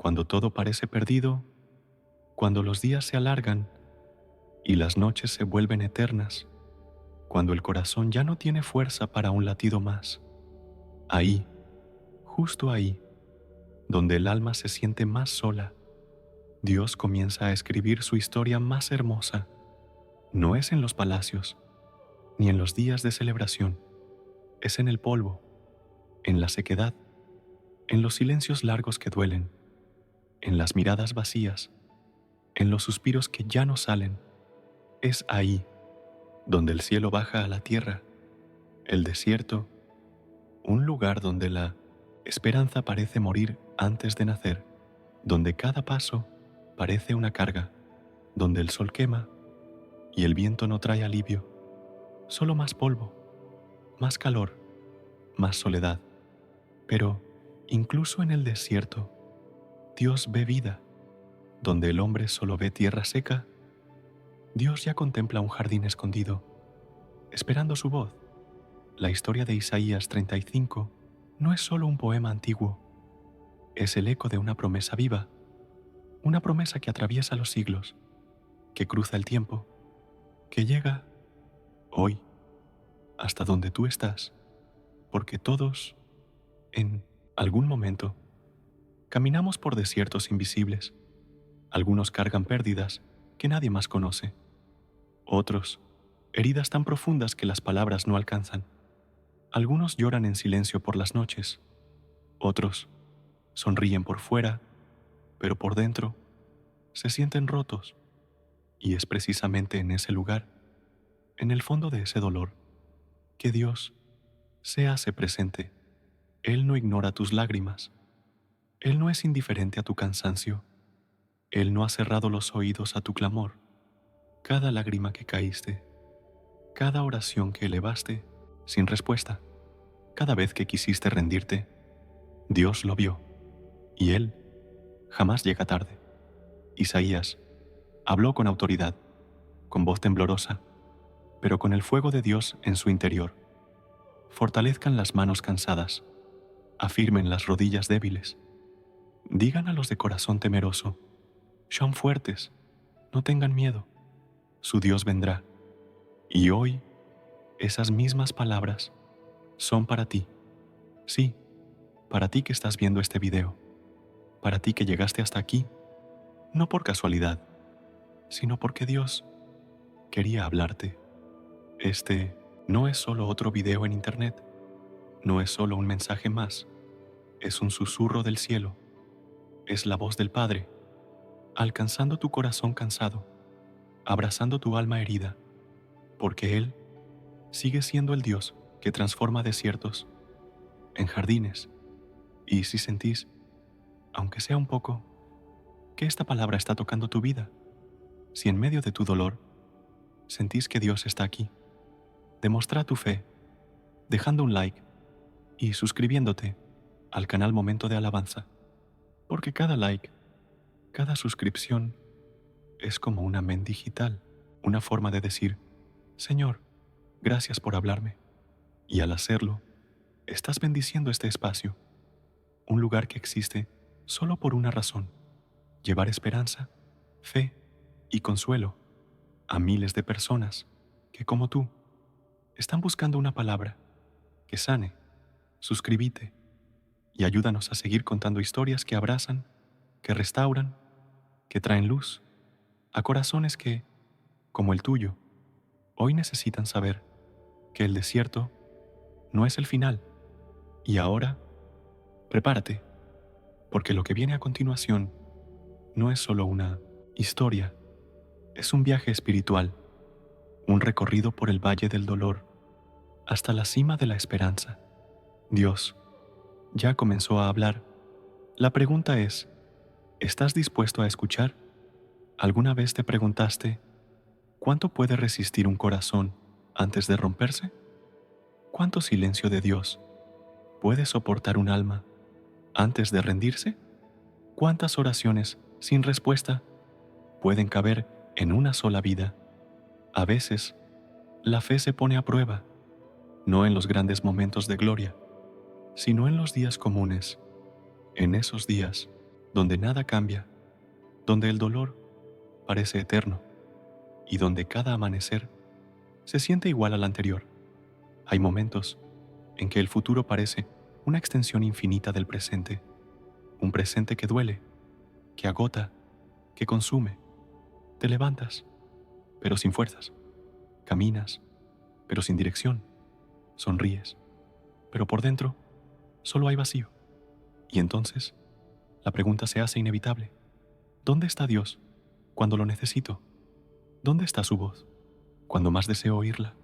cuando todo parece perdido, cuando los días se alargan y las noches se vuelven eternas, cuando el corazón ya no tiene fuerza para un latido más. Ahí, justo ahí, donde el alma se siente más sola, Dios comienza a escribir su historia más hermosa. No es en los palacios, ni en los días de celebración, es en el polvo, en la sequedad, en los silencios largos que duelen, en las miradas vacías, en los suspiros que ya no salen. Es ahí donde el cielo baja a la tierra, el desierto, un lugar donde la esperanza parece morir antes de nacer, donde cada paso parece una carga, donde el sol quema y el viento no trae alivio, solo más polvo, más calor, más soledad. Pero incluso en el desierto, Dios ve vida. Donde el hombre solo ve tierra seca, Dios ya contempla un jardín escondido, esperando su voz. La historia de Isaías 35 no es solo un poema antiguo, es el eco de una promesa viva, una promesa que atraviesa los siglos, que cruza el tiempo, que llega hoy hasta donde tú estás, porque todos, en algún momento, caminamos por desiertos invisibles. Algunos cargan pérdidas que nadie más conoce, otros, heridas tan profundas que las palabras no alcanzan. Algunos lloran en silencio por las noches, otros sonríen por fuera, pero por dentro se sienten rotos. Y es precisamente en ese lugar, en el fondo de ese dolor, que Dios se hace presente. Él no ignora tus lágrimas, Él no es indiferente a tu cansancio, Él no ha cerrado los oídos a tu clamor. Cada lágrima que caíste, cada oración que elevaste sin respuesta, cada vez que quisiste rendirte, Dios lo vio, y Él jamás llega tarde. Isaías habló con autoridad, con voz temblorosa, pero con el fuego de Dios en su interior. Fortalezcan las manos cansadas, afirmen las rodillas débiles. Digan a los de corazón temeroso, sean fuertes, no tengan miedo, su Dios vendrá. Y hoy, esas mismas palabras son para ti. Sí, para ti que estás viendo este video, para ti que llegaste hasta aquí, no por casualidad, sino porque Dios quería hablarte. Este no es solo otro video en internet, no es solo un mensaje más, es un susurro del cielo, es la voz del Padre, alcanzando tu corazón cansado, abrazando tu alma herida, porque Él sigue siendo el Dios que transforma desiertos en jardines. Y si sentís, aunque sea un poco, que esta palabra está tocando tu vida, si en medio de tu dolor sentís que Dios está aquí, demuestra tu fe, dejando un like y suscribiéndote al canal Momento de Alabanza, porque cada like, cada suscripción es como un amén digital, una forma de decir, Señor, gracias por hablarme. Y al hacerlo, estás bendiciendo este espacio, un lugar que existe solo por una razón, llevar esperanza, fe y consuelo a miles de personas que, como tú, están buscando una palabra que sane. Suscríbete y ayúdanos a seguir contando historias que abrazan, que restauran, que traen luz a corazones que, como el tuyo, hoy necesitan saber que el desierto no es el final. Y ahora, prepárate, porque lo que viene a continuación no es solo una historia, es un viaje espiritual, un recorrido por el valle del dolor hasta la cima de la esperanza. Dios ya comenzó a hablar. La pregunta es, ¿estás dispuesto a escuchar? ¿Alguna vez te preguntaste, ¿cuánto puede resistir un corazón antes de romperse? ¿Cuánto silencio de Dios puede soportar un alma antes de rendirse? ¿Cuántas oraciones sin respuesta pueden caber en una sola vida? A veces, la fe se pone a prueba, no en los grandes momentos de gloria, sino en los días comunes. En esos días, donde nada cambia, donde el dolor parece eterno y donde cada amanecer se siente igual al anterior. Hay momentos en que el futuro parece una extensión infinita del presente, un presente que duele, que agota, que consume. Te levantas, pero sin fuerzas. Caminas, pero sin dirección. Sonríes, pero por dentro solo hay vacío. Y entonces la pregunta se hace inevitable. ¿Dónde está Dios cuando lo necesito? ¿Dónde está su voz cuando más deseo oírla?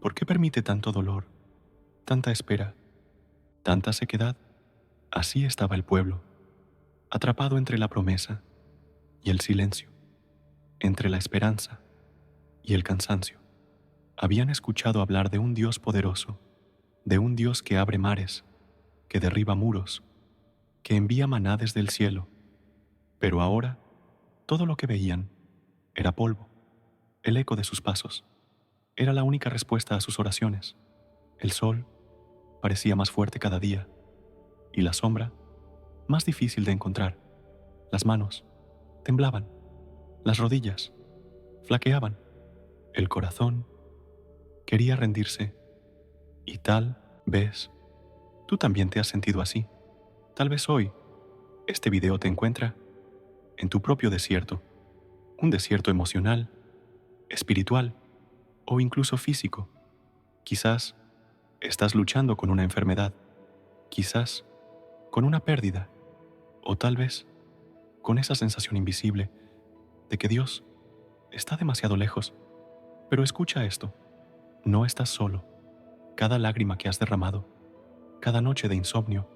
¿Por qué permite tanto dolor, tanta espera, tanta sequedad? Así estaba el pueblo, atrapado entre la promesa y el silencio, entre la esperanza y el cansancio. Habían escuchado hablar de un Dios poderoso, de un Dios que abre mares, que derriba muros, que envía maná desde el cielo, pero ahora todo lo que veían era polvo, el eco de sus pasos. Era la única respuesta a sus oraciones. El sol parecía más fuerte cada día y la sombra más difícil de encontrar. Las manos temblaban, las rodillas flaqueaban, el corazón quería rendirse. Y tal vez tú también te has sentido así. Tal vez hoy este video te encuentra en tu propio desierto, un desierto emocional, espiritual o incluso físico. Quizás estás luchando con una enfermedad, quizás con una pérdida, o tal vez con esa sensación invisible de que Dios está demasiado lejos. Pero escucha esto, no estás solo. Cada lágrima que has derramado, cada noche de insomnio,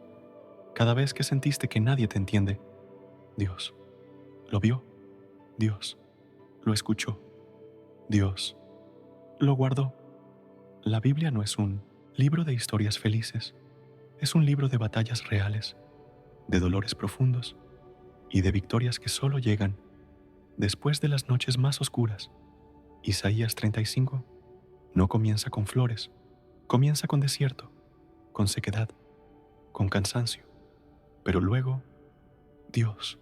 cada vez que sentiste que nadie te entiende, Dios lo vio, Dios lo escuchó, Dios lo guardó. La Biblia no es un libro de historias felices, es un libro de batallas reales, de dolores profundos y de victorias que solo llegan después de las noches más oscuras. Isaías 35 no comienza con flores, comienza con desierto, con sequedad, con cansancio, pero luego Dios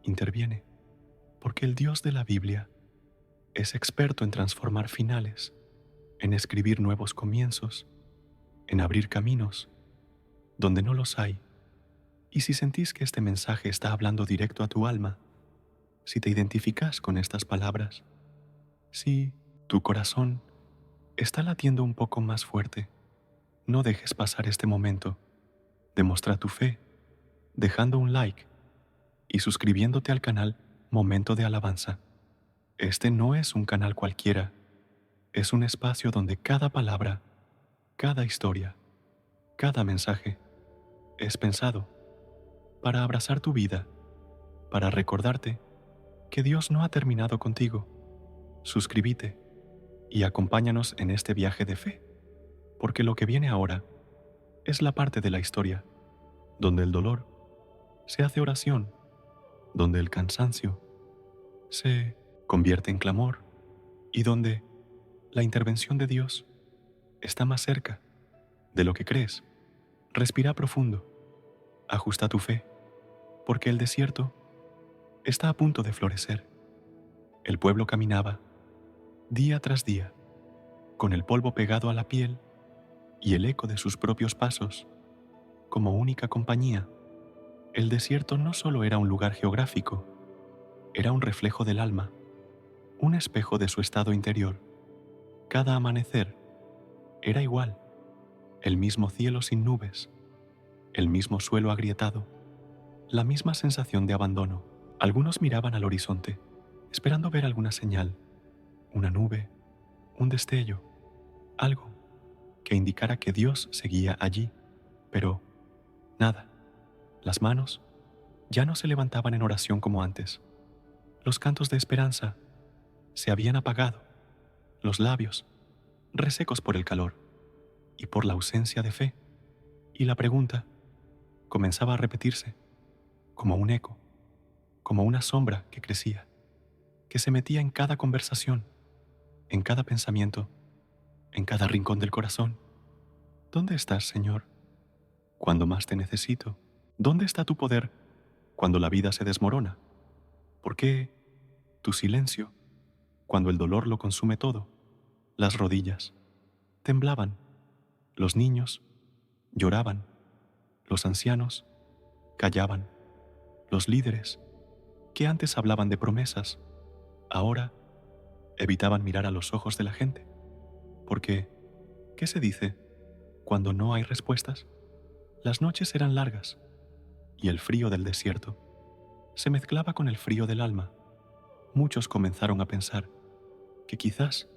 interviene, porque el Dios de la Biblia es experto en transformar finales, en escribir nuevos comienzos, en abrir caminos donde no los hay. Y si sentís que este mensaje está hablando directo a tu alma, si te identificas con estas palabras, si tu corazón está latiendo un poco más fuerte, no dejes pasar este momento. Demuestra tu fe dejando un like y suscribiéndote al canal Momento de Alabanza. Este no es un canal cualquiera, es un espacio donde cada palabra, cada historia, cada mensaje es pensado para abrazar tu vida, para recordarte que Dios no ha terminado contigo. Suscríbete y acompáñanos en este viaje de fe, porque lo que viene ahora es la parte de la historia donde el dolor se hace oración, donde el cansancio se convierte en clamor y donde la intervención de Dios está más cerca de lo que crees. Respira profundo, ajusta tu fe, porque el desierto está a punto de florecer. El pueblo caminaba día tras día, con el polvo pegado a la piel y el eco de sus propios pasos como única compañía. El desierto no solo era un lugar geográfico, era un reflejo del alma, un espejo de su estado interior. Cada amanecer era igual, el mismo cielo sin nubes, el mismo suelo agrietado, la misma sensación de abandono. Algunos miraban al horizonte, esperando ver alguna señal, una nube, un destello, algo que indicara que Dios seguía allí, pero nada. Las manos ya no se levantaban en oración como antes. Los cantos de esperanza se habían apagado, los labios resecos por el calor y por la ausencia de fe, y la pregunta comenzaba a repetirse como un eco, como una sombra que crecía, que se metía en cada conversación, en cada pensamiento, en cada rincón del corazón. ¿Dónde estás, Señor, cuando más te necesito? ¿Dónde está tu poder cuando la vida se desmorona? ¿Por qué tu silencio cuando el dolor lo consume todo? Las rodillas temblaban, los niños lloraban, los ancianos callaban, los líderes que antes hablaban de promesas, ahora evitaban mirar a los ojos de la gente. Porque, ¿qué se dice cuando no hay respuestas? Las noches eran largas y el frío del desierto se mezclaba con el frío del alma. Muchos comenzaron a pensar que quizás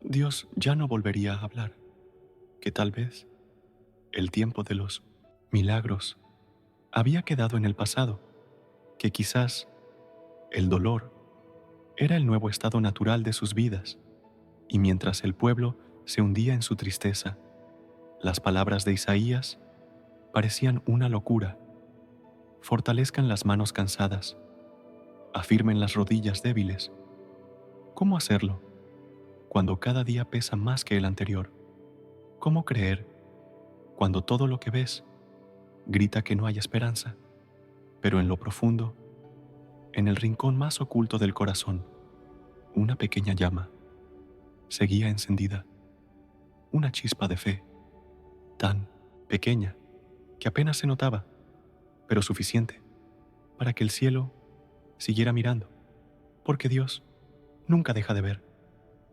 Dios ya no volvería a hablar, que tal vez el tiempo de los milagros había quedado en el pasado, que quizás el dolor era el nuevo estado natural de sus vidas, y mientras el pueblo se hundía en su tristeza, las palabras de Isaías parecían una locura. Fortalezcan las manos cansadas, afirmen las rodillas débiles. ¿Cómo hacerlo cuando cada día pesa más que el anterior? ¿Cómo creer cuando todo lo que ves grita que no hay esperanza? Pero en lo profundo, en el rincón más oculto del corazón, una pequeña llama seguía encendida, una chispa de fe, tan pequeña que apenas se notaba, pero suficiente para que el cielo siguiera mirando, porque Dios nunca deja de ver,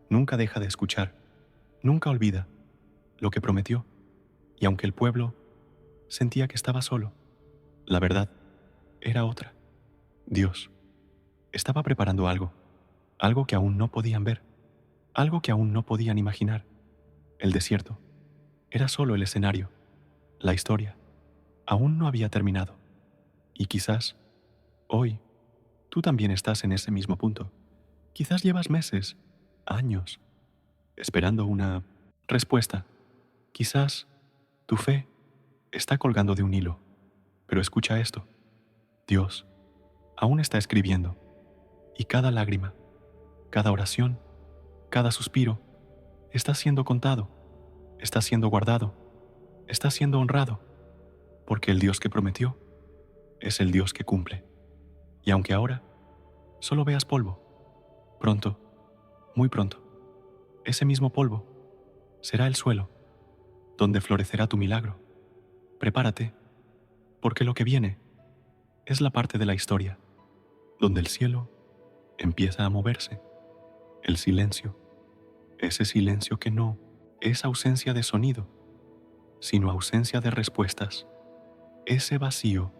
nunca deja de escuchar, nunca olvida lo que prometió, y aunque el pueblo sentía que estaba solo, la verdad era otra. Dios estaba preparando algo, algo que aún no podían ver, algo que aún no podían imaginar. El desierto era solo el escenario, la historia aún no había terminado, y quizás hoy tú también estás en ese mismo punto. Quizás llevas meses, años, esperando una respuesta. Quizás tu fe está colgando de un hilo, pero escucha esto. Dios aún está escribiendo, y cada lágrima, cada oración, cada suspiro está siendo contado, está siendo guardado, está siendo honrado, porque el Dios que prometió es el Dios que cumple. Y aunque ahora solo veas polvo, pronto, muy pronto, ese mismo polvo será el suelo donde florecerá tu milagro. Prepárate, porque lo que viene es la parte de la historia donde el cielo empieza a moverse. El silencio, ese silencio que no es ausencia de sonido, sino ausencia de respuestas. Ese vacío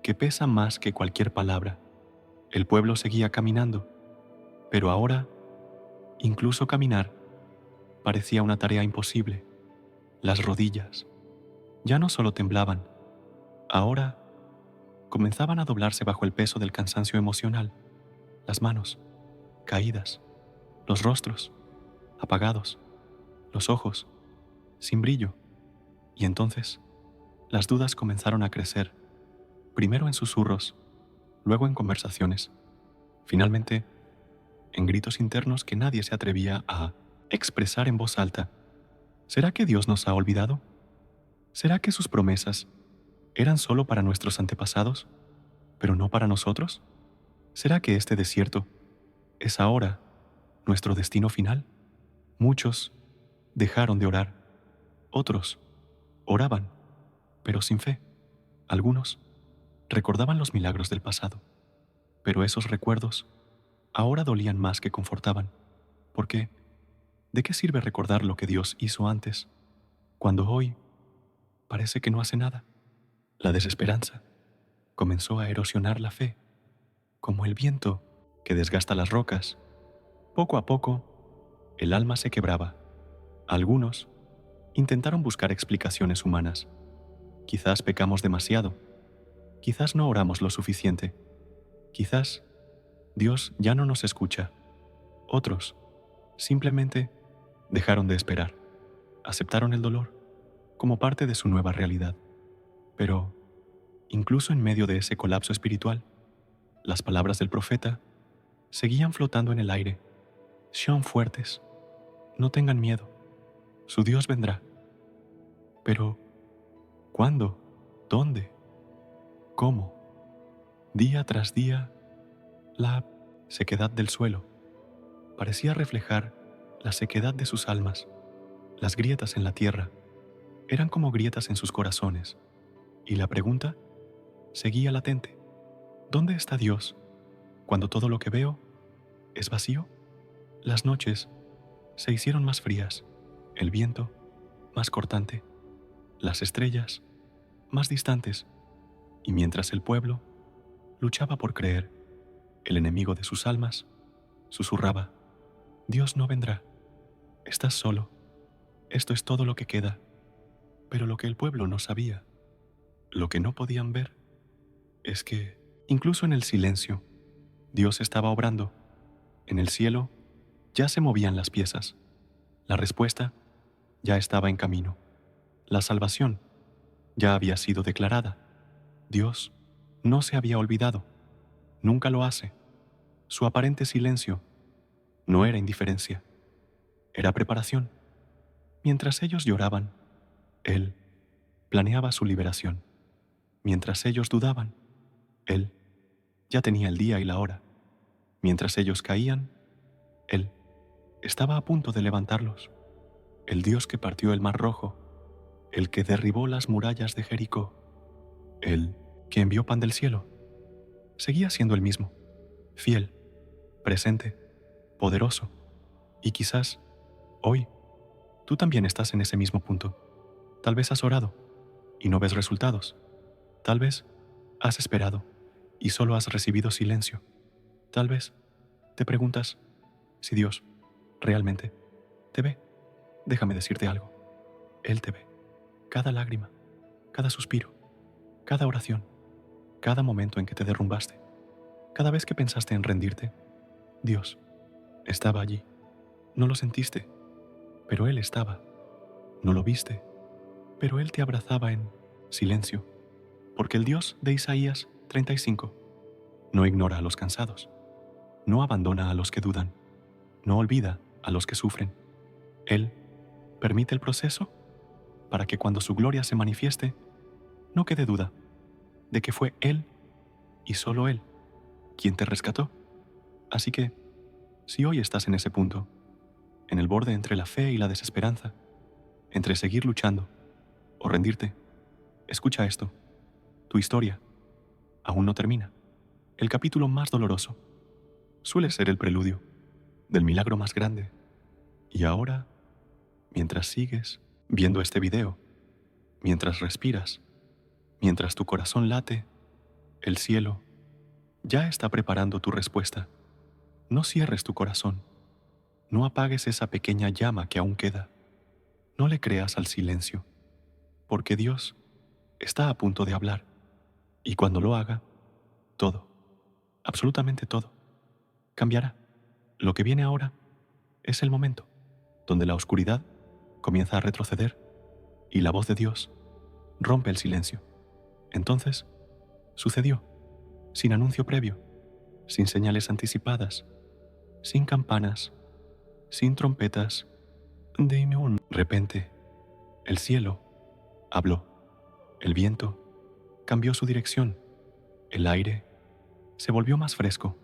que pesa más que cualquier palabra. El pueblo seguía caminando, pero ahora, incluso caminar parecía una tarea imposible. Las rodillas ya no solo temblaban, ahora comenzaban a doblarse bajo el peso del cansancio emocional. Las manos caídas, los rostros apagados, los ojos sin brillo. Y entonces las dudas comenzaron a crecer, primero en susurros, luego en conversaciones, finalmente en gritos internos que nadie se atrevía a expresar en voz alta. ¿Será que Dios nos ha olvidado? ¿Será que sus promesas eran solo para nuestros antepasados, pero no para nosotros? ¿Será que este desierto es ahora nuestro destino final? Muchos dejaron de orar, otros oraban, pero sin fe. Algunos recordaban los milagros del pasado, pero esos recuerdos ahora dolían más que confortaban. ¿Por qué? ¿De qué sirve recordar lo que Dios hizo antes, cuando hoy parece que no hace nada? La desesperanza comenzó a erosionar la fe, como el viento que desgasta las rocas. Poco a poco, el alma se quebraba. Algunos intentaron buscar explicaciones humanas. Quizás pecamos demasiado, quizás no oramos lo suficiente, quizás Dios ya no nos escucha. Otros simplemente dejaron de esperar, aceptaron el dolor como parte de su nueva realidad. Pero, incluso en medio de ese colapso espiritual, las palabras del profeta seguían flotando en el aire. Sean fuertes, no tengan miedo, su Dios vendrá. Pero, ¿cuándo? ¿Dónde? ¿Cómo? Día tras día, la sequedad del suelo parecía reflejar la sequedad de sus almas. Las grietas en la tierra eran como grietas en sus corazones, y la pregunta seguía latente: ¿dónde está Dios cuando todo lo que veo es vacío? Las noches se hicieron más frías, el viento más cortante, las estrellas más distantes, y mientras el pueblo luchaba por creer, el enemigo de sus almas susurraba: Dios no vendrá, estás solo, esto es todo lo que queda. Pero lo que el pueblo no sabía, lo que no podían ver, es que, incluso en el silencio, Dios estaba obrando. En el cielo ya se movían las piezas. La respuesta ya estaba en camino. La salvación ya había sido declarada. Dios no se había olvidado. Nunca lo hace. Su aparente silencio no era indiferencia, era preparación. Mientras ellos lloraban, Él planeaba su liberación. Mientras ellos dudaban, Él ya tenía el día y la hora. Mientras ellos caían, Él estaba a punto de levantarlos. El Dios que partió el mar rojo, el que derribó las murallas de Jericó, el que envió pan del cielo, seguía siendo el mismo, fiel, presente, poderoso. Y quizás, hoy, tú también estás en ese mismo punto. Tal vez has orado y no ves resultados. Tal vez has esperado y solo has recibido silencio. Tal vez te preguntas si Dios realmente te ve. Déjame decirte algo. Él te ve. Cada lágrima, cada suspiro, cada oración, cada momento en que te derrumbaste, cada vez que pensaste en rendirte, Dios estaba allí. No lo sentiste, pero Él estaba. No lo viste, pero Él te abrazaba en silencio, porque el Dios de Isaías 35 no ignora a los cansados, no abandona a los que dudan, no olvida a los que sufren. Él permite el proceso para que cuando su gloria se manifieste, no quede duda de que fue Él y solo Él quien te rescató. Así que, si hoy estás en ese punto, en el borde entre la fe y la desesperanza, entre seguir luchando o rendirte, escucha esto. Tu historia aún no termina. El capítulo más doloroso suele ser el preludio del milagro más grande. Y ahora, mientras sigues viendo este video, mientras respiras, mientras tu corazón late, el cielo ya está preparando tu respuesta. No cierres tu corazón. No apagues esa pequeña llama que aún queda. No le creas al silencio, porque Dios está a punto de hablar. Y cuando lo haga, todo, absolutamente todo, cambiará. Lo que viene ahora es el momento donde la oscuridad comienza a retroceder y la voz de Dios rompe el silencio. Entonces, sucedió, sin anuncio previo, sin señales anticipadas, sin campanas, sin trompetas. De repente, el cielo habló, el viento cambió su dirección, el aire se volvió más fresco,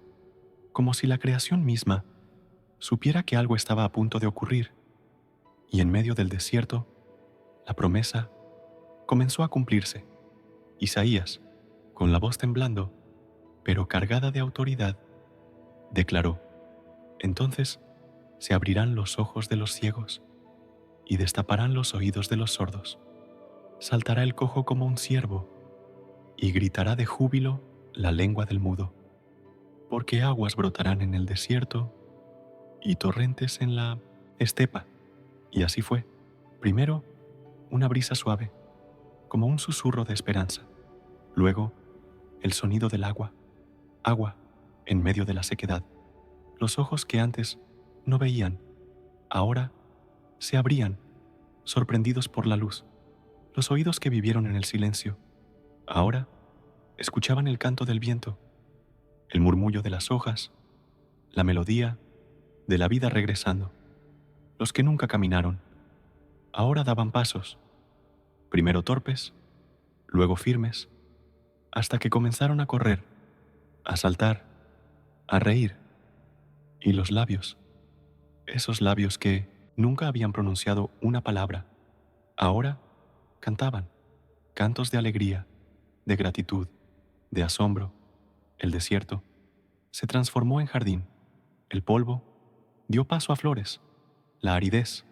como si la creación misma supiera que algo estaba a punto de ocurrir, y en medio del desierto, la promesa comenzó a cumplirse. Isaías, con la voz temblando, pero cargada de autoridad, declaró: entonces se abrirán los ojos de los ciegos y destaparán los oídos de los sordos. Saltará el cojo como un ciervo y gritará de júbilo la lengua del mudo, porque aguas brotarán en el desierto y torrentes en la estepa. Y así fue. Primero, una brisa suave, como un susurro de esperanza. Luego, el sonido del agua, agua en medio de la sequedad. Los ojos que antes no veían, ahora se abrían, sorprendidos por la luz. Los oídos que vivieron en el silencio, ahora escuchaban el canto del viento, el murmullo de las hojas, la melodía de la vida regresando. Los que nunca caminaron, ahora daban pasos, primero torpes, luego firmes, hasta que comenzaron a correr a saltar, a reír, y los labios, esos labios que nunca habían pronunciado una palabra, ahora cantaban cantos de alegría, de gratitud, de asombro. El desierto se transformó en jardín, el polvo dio paso a flores, la aridez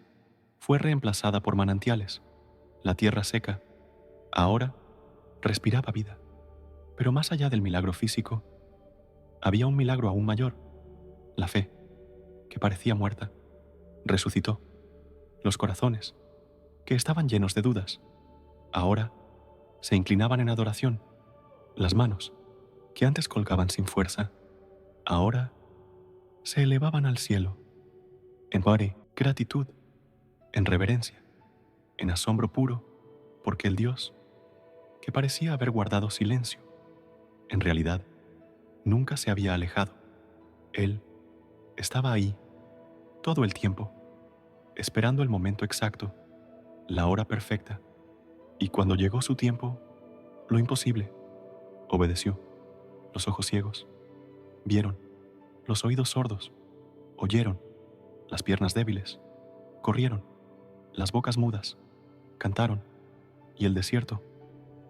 fue reemplazada por manantiales, la tierra seca ahora respiraba vida. Pero más allá del milagro físico, había un milagro aún mayor. La fe, que parecía muerta, resucitó. Los corazones, que estaban llenos de dudas, ahora se inclinaban en adoración. Las manos, que antes colgaban sin fuerza, ahora se elevaban al cielo, en gratitud, en reverencia, en asombro puro, porque el Dios, que parecía haber guardado silencio, en realidad nunca se había alejado. Él estaba ahí todo el tiempo, esperando el momento exacto, la hora perfecta, y cuando llegó su tiempo, lo imposible, obedeció. Los ojos ciegos vieron, los oídos sordos oyeron, las piernas débiles corrieron, las bocas mudas cantaron, y el desierto,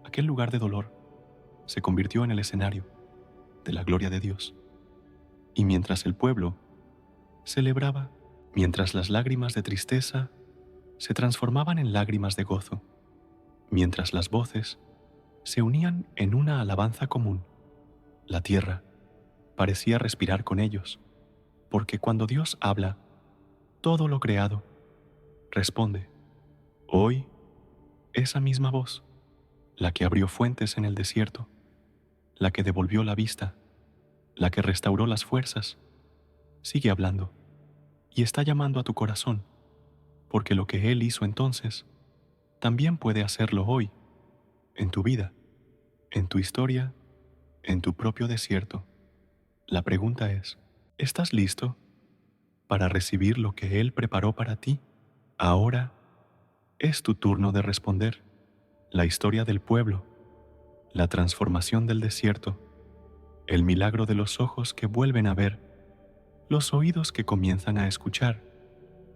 aquel lugar de dolor, se convirtió en el escenario de la gloria de Dios. Y mientras el pueblo celebraba, mientras las lágrimas de tristeza se transformaban en lágrimas de gozo, mientras las voces se unían en una alabanza común, la tierra parecía respirar con ellos, porque cuando Dios habla, todo lo creado responde. Hoy, esa misma voz, la que abrió fuentes en el desierto, la que devolvió la vista, la que restauró las fuerzas, sigue hablando y está llamando a tu corazón, porque lo que Él hizo entonces, también puede hacerlo hoy, en tu vida, en tu historia, en tu propio desierto. La pregunta es, ¿estás listo para recibir lo que Él preparó para ti? Ahora es tu turno de responder. La historia del pueblo, la transformación del desierto, el milagro de los ojos que vuelven a ver, los oídos que comienzan a escuchar,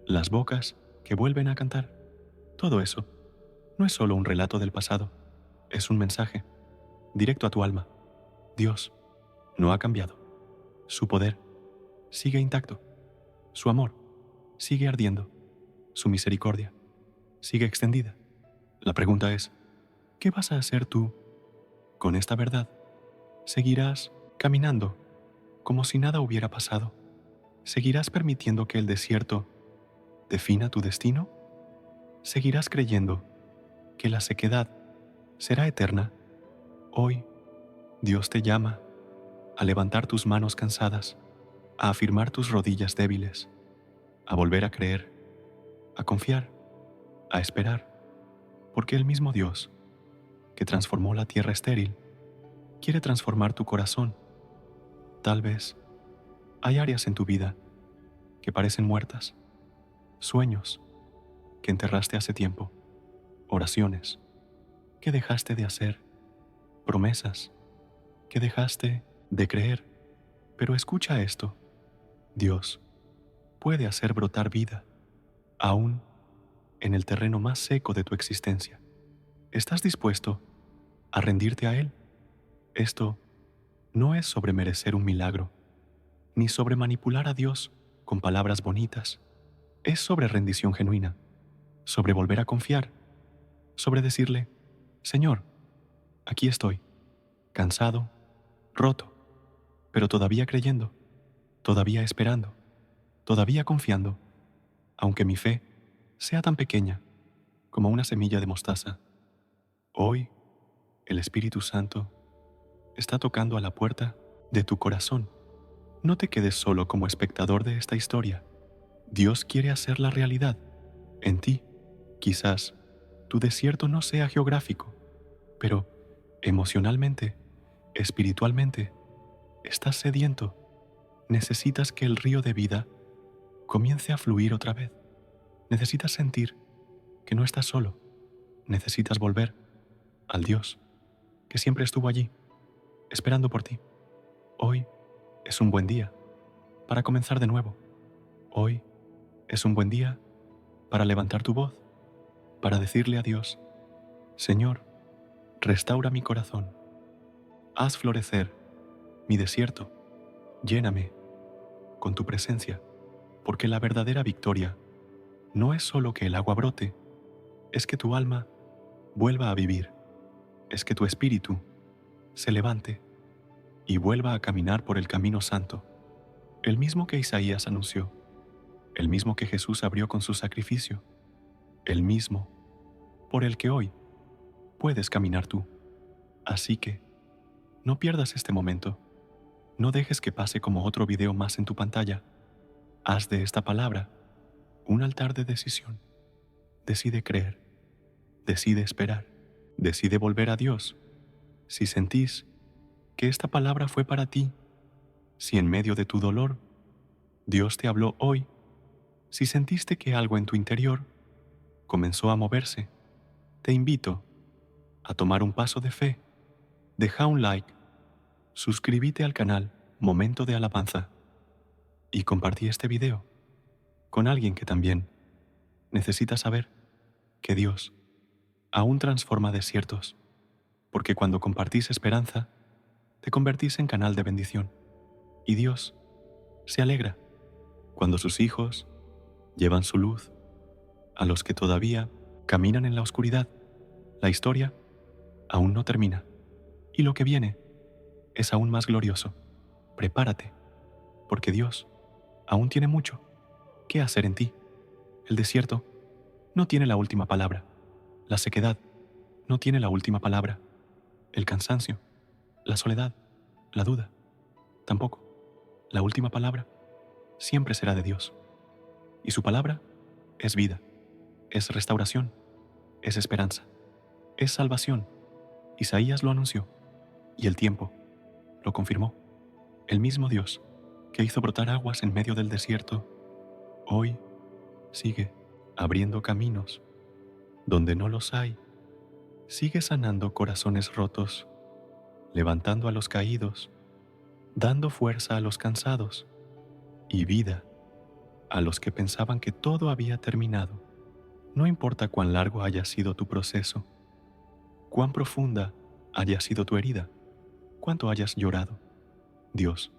las bocas que vuelven a cantar. Todo eso no es solo un relato del pasado, es un mensaje directo a tu alma. Dios no ha cambiado. Su poder sigue intacto. Su amor sigue ardiendo. Su misericordia sigue extendida. La pregunta es, ¿qué vas a hacer tú con esta verdad? ¿Seguirás caminando como si nada hubiera pasado? ¿Seguirás permitiendo que el desierto defina tu destino? ¿Seguirás creyendo que la sequedad será eterna? Hoy, Dios te llama a levantar tus manos cansadas, a afirmar tus rodillas débiles, a volver a creer, a confiar, a esperar, porque el mismo Dios que transformó la tierra estéril quiere transformar tu corazón. Tal vez hay áreas en tu vida que parecen muertas, sueños que enterraste hace tiempo, oraciones que dejaste de hacer, promesas que dejaste de creer. Pero escucha esto, Dios puede hacer brotar vida, aún en el terreno más seco de tu existencia. ¿Estás dispuesto a rendirte a Él? Esto no es sobre merecer un milagro, ni sobre manipular a Dios con palabras bonitas. Es sobre rendición genuina, sobre volver a confiar, sobre decirle, Señor, aquí estoy, cansado, roto, pero todavía creyendo, todavía esperando, todavía confiando, aunque mi fe sea tan pequeña como una semilla de mostaza. Hoy, el Espíritu Santo está tocando a la puerta de tu corazón. No te quedes solo como espectador de esta historia. Dios quiere hacerla realidad en ti. Quizás tu desierto no sea geográfico, pero emocionalmente, espiritualmente, estás sediento. Necesitas que el río de vida comience a fluir otra vez. Necesitas sentir que no estás solo. Necesitas volver al Dios que siempre estuvo allí, esperando por ti. Hoy es un buen día para comenzar de nuevo. Hoy es un buen día para levantar tu voz, para decirle a Dios: Señor, restaura mi corazón, haz florecer mi desierto, lléname con tu presencia, porque la verdadera victoria no es solo que el agua brote, es que tu alma vuelva a vivir, es que tu espíritu se levante y vuelva a caminar por el camino santo, el mismo que Isaías anunció, el mismo que Jesús abrió con su sacrificio, el mismo por el que hoy puedes caminar tú. Así que no pierdas este momento, no dejes que pase como otro video más en tu pantalla. Haz de esta palabra un altar de decisión. Decide creer, decide esperar, decide volver a Dios. Si sentís que esta palabra fue para ti, si en medio de tu dolor Dios te habló hoy, si sentiste que algo en tu interior comenzó a moverse, te invito a tomar un paso de fe. Deja un like, suscríbete al canal Momento de Alabanza y compartí este video con alguien que también necesita saber que Dios aún transforma desiertos, porque cuando compartís esperanza, te convertís en canal de bendición y Dios se alegra cuando sus hijos llevan su luz a los que todavía caminan en la oscuridad. La historia aún no termina y lo que viene es aún más glorioso. Prepárate, porque Dios aún tiene mucho que hacer en ti. El desierto no tiene la última palabra. La sequedad no tiene la última palabra. El cansancio, la soledad, la duda, tampoco. La última palabra siempre será de Dios. Y su palabra es vida, es restauración, es esperanza, es salvación. Isaías lo anunció y el tiempo lo confirmó. El mismo Dios que hizo brotar aguas en medio del desierto, hoy sigue abriendo caminos donde no los hay. Sigue sanando corazones rotos, levantando a los caídos, dando fuerza a los cansados y vida a los que pensaban que todo había terminado. No importa cuán largo haya sido tu proceso, cuán profunda haya sido tu herida, cuánto hayas llorado, Dios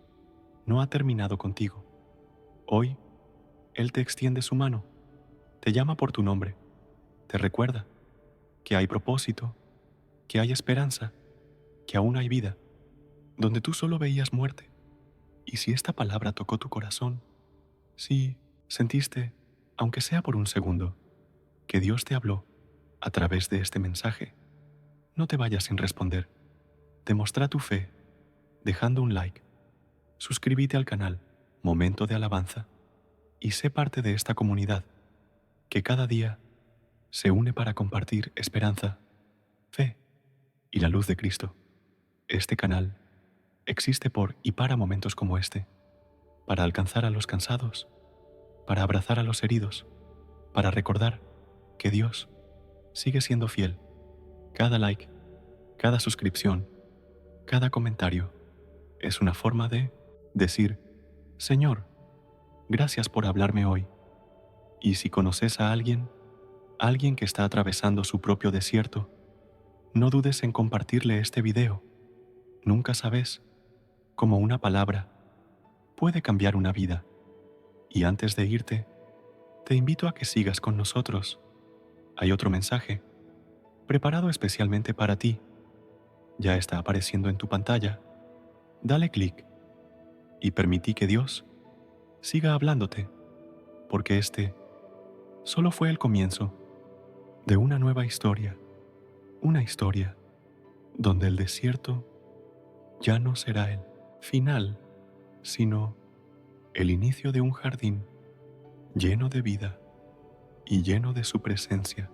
no ha terminado contigo. Hoy, Él te extiende su mano, te llama por tu nombre, te recuerda que hay propósito, que hay esperanza, que aún hay vida, donde tú solo veías muerte. Y si esta palabra tocó tu corazón, si sentiste, aunque sea por un segundo, que Dios te habló a través de este mensaje, no te vayas sin responder. Demuestra tu fe dejando un like, suscríbete al canal Momento de Alabanza y sé parte de esta comunidad que cada día se une para compartir esperanza, fe y la luz de Cristo. Este canal existe por y para momentos como este, para alcanzar a los cansados, para abrazar a los heridos, para recordar que Dios sigue siendo fiel. Cada like, cada suscripción, cada comentario es una forma de decir: Señor, gracias por hablarme hoy. Y si conoces a alguien que está atravesando su propio desierto, no dudes en compartirle este video. Nunca sabes cómo una palabra puede cambiar una vida. Y antes de irte, te invito a que sigas con nosotros. Hay otro mensaje preparado especialmente para ti. Ya está apareciendo en tu pantalla. Dale clic y permití que Dios siga hablándote, porque este solo fue el comienzo de una nueva historia, una historia donde el desierto ya no será el final, sino el inicio de un jardín lleno de vida y lleno de su presencia.